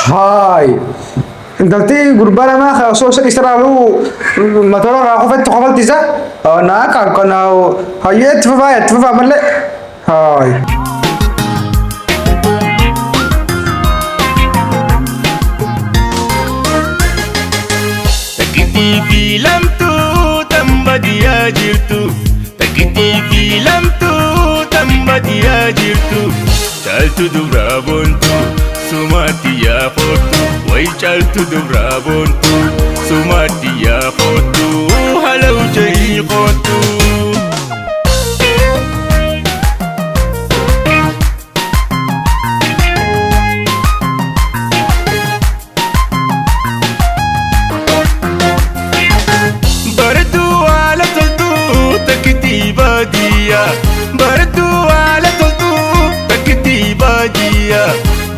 هاي قلتي قربان ما خصوص إسرائيل مثلا راقفت قفلت إذا أنا كنا هاي تفا ملء هاي takkitii fiilamtuu tambadiyaa jirtu takkitii fiilamtuu tambadiyaa jirtu caaltu dubraa boontu sumaatti yaa kootu way caaltu dubraa boontu sumaatti yaa kootu haala ujjii kootu.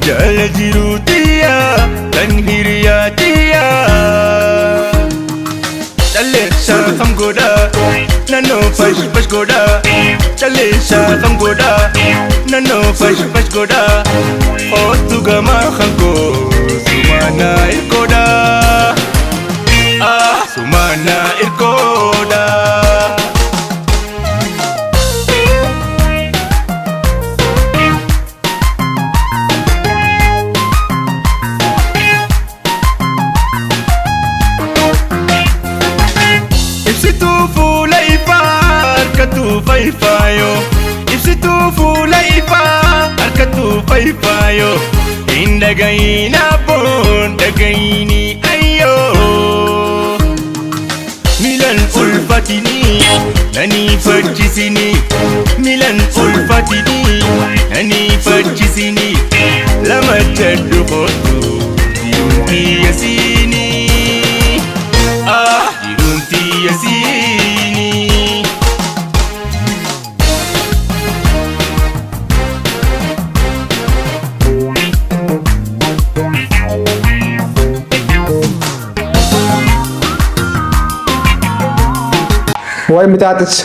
Jala jiruutiya kan hiriyaatiya Challeessa kam godha naannoo fash godha Challeessa kam godha naannoo fash godha Oottu gamaa kan koo sumaana irkoodha sumaana irkoodha. Ibsituu fuula ifaa harkatu fayfaayo hin dhagayina boon dhagayini ayyoo milan ulfatini nanii fachisini milan ulfatini nanii fachisini lama jaddu kootu jirunti yasiini jirunti yasiini.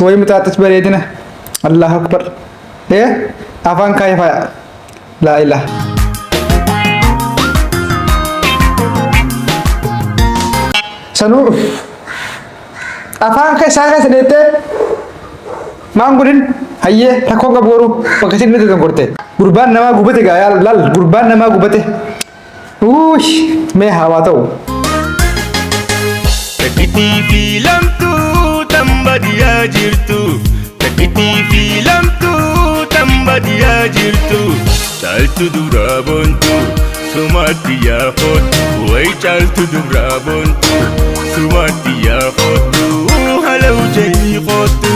وي متعطش بريدنا الله أكبر إيه أفان كيف لا إله سنو أفان كيف ساعة سنتة ما نقولين هيه تكون كبورو بكسين نتكلم كرته قربان نما قبته كيا لال قربان نما قبته وش ما هوا تو takkitii fiilamtuu tambadiyaa jirtu takkitii fiilamtuu tambadiyaa jirtu caaltu dubraa boontu sumaatti yaa kootu way caaltu dubraa boontu sumaatti yaa kootu haala ujjii kootu.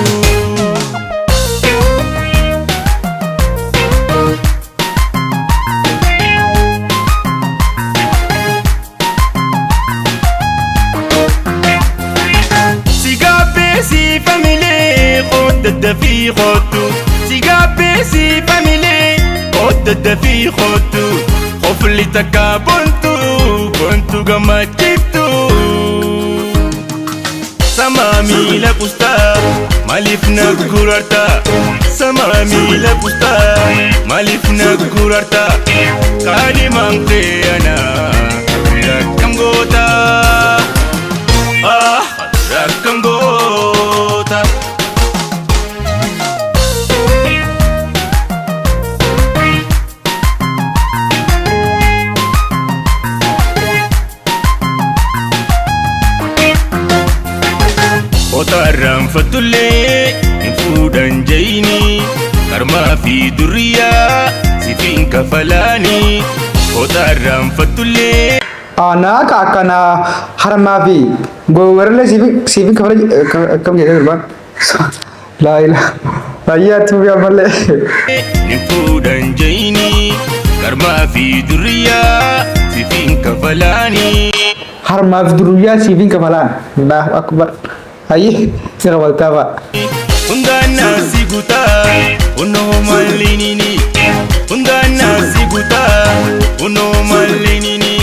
في خوتو سيغابي سي فاميلي قد في خوتو خوف اللي تكا بنتو قما جبتو سمامي لبستا مالفنا كورارتا سمامي لبستا مالفنا كورارتا كالي مانتي انا ركم غوتا ركم غوتا. Otarran fatullee fuudhan jayini karmaa fi durriyaa sifiin kafalaani otarran fatullee. Ana kakana harmaa fi gowarlee sifiin kafala kam jedhee durbaan laa ilaa ayyaa tuubi ammallee. Fuudhan jayini karmaa fi durriyaa sifiin kafalaani. Harmaa fi durriyaa sifiin kafalaan Allahu akbar. Hayyee sira waltaafaa. Hundaan naasi guutaa unoo mallinini. Hundaan naasi guutaa unoo mallinini.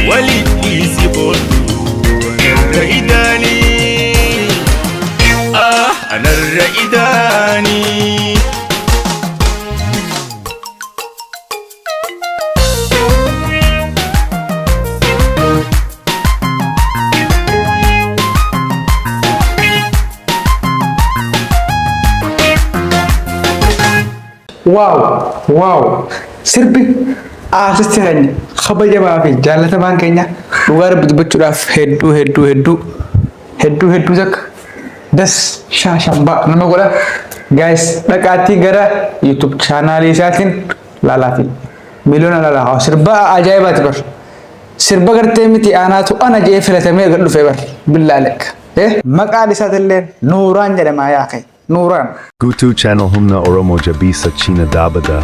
Walitti si qootu anarra idaanii. Anarra idaanii. Waaw sirbi artisti keenya kabajamaa fi jaallatamaan keenya dhugaa rabbi dubbachuudhaaf hedduu takka das shaashambaa nama godha. Guys dhaqaatii gara YouTube chaanaalii isaatiin laalaa fi miliyoona laalaa sirba ajaa'ibaati bar sirba gartee miti aanaatu ana jee filatamee gad dhufee bar billaalek maqaan isaatillee Nuuraan jedhama yaa kee Nuraan. YouTube channel Humna Oromoo Jabisa China Dabada.